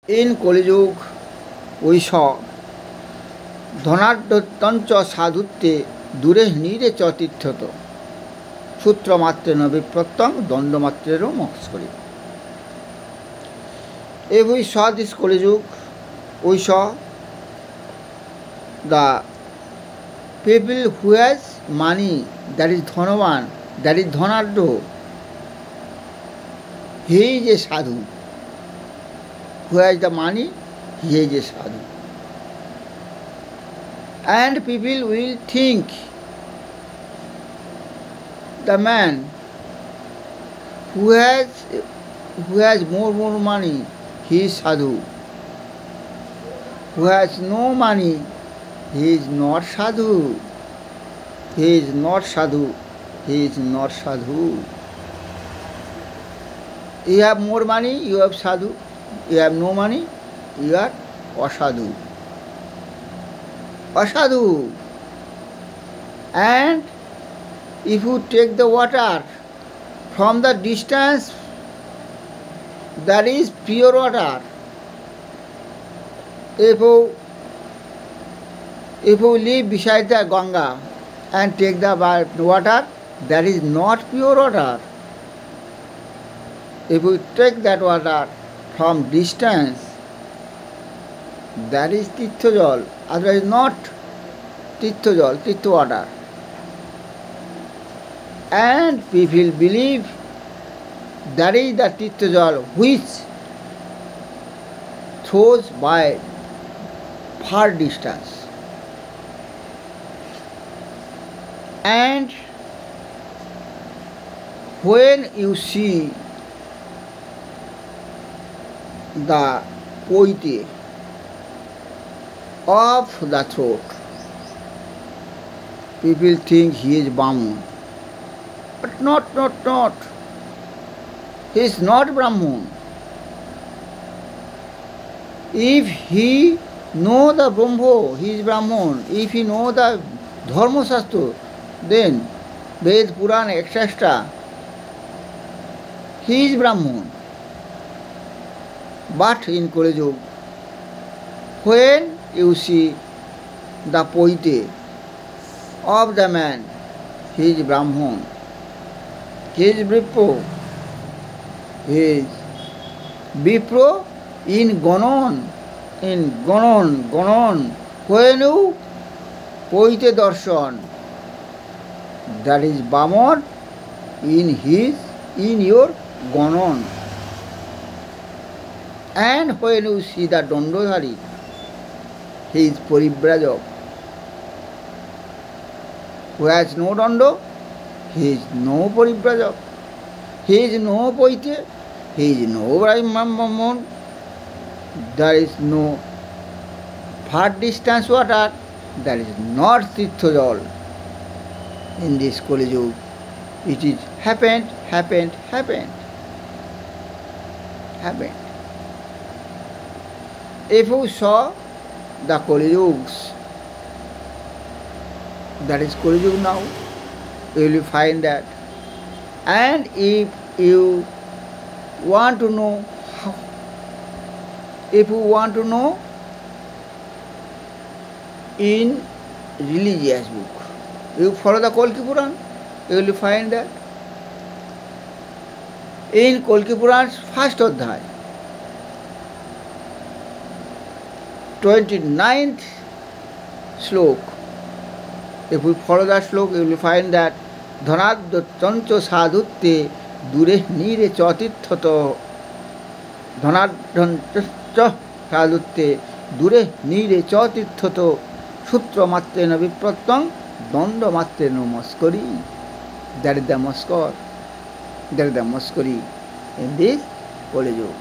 In Kali Yuga, we saw Dhanardancha sadhutte dure nire chatirthato sutra matre naviprattam danda matrero moksari. If we saw this Kali Yuga, we saw the people who has money, that is Dhanavan, that is Dhanardo, he is a sadhu. Who has the money, he is a sadhu. And people will think the man who has more money, he is sadhu. Who has no money, he is not sadhu. He is not sadhu. He is not sadhu. You have more money, you have sadhu. You have no money, you are asadhu. Asadhu. And if you take the water from the distance, that is pure water. If you live beside the Ganga and take the water, that is not pure water. If you take that water from distance, that is Tirtha Jal, otherwise not Tirtha Jal, Tirtha water. And people believe that is the Tirtha Jal which throws by far distance. And when you see the poite of the throat, people think he is Brahman. But not. He is not Brahman. If he know the Brahmo, he is Brahman. If he know the Dharma Shastra, then Ved, Puran, etc., he is Brahman. But in Kali Yuga, when you see the poite of the man, he is Brahman, he is Vipro, he is Vipro in Ganon, when you poite darshan, that is Brahman in your Ganon. And when you see the Dandodhari, he is Parivrajak. Who has no Dando, he is no Parivrajak. He is no Poite, he is no Brahman. There is no far distance water, there is not Tirtha Jal. In this Kali Yuga, it is happened. If you saw the Kali Yugas, that is Kali Yuga now, you will find that. And if you want to know in religious book, you follow the Kalki Puran, you will find that in Kalki Puran's first adhyay, 29th slok, if we follow that slok, you will find that Dhanardancha sadhutte dure nire chatirthato Dhanardancha sadhutte dure nire chatirthato sutra matrena viprattam danda matrena moskari. That is the moskar. That is the moskari in this Kali Yuga.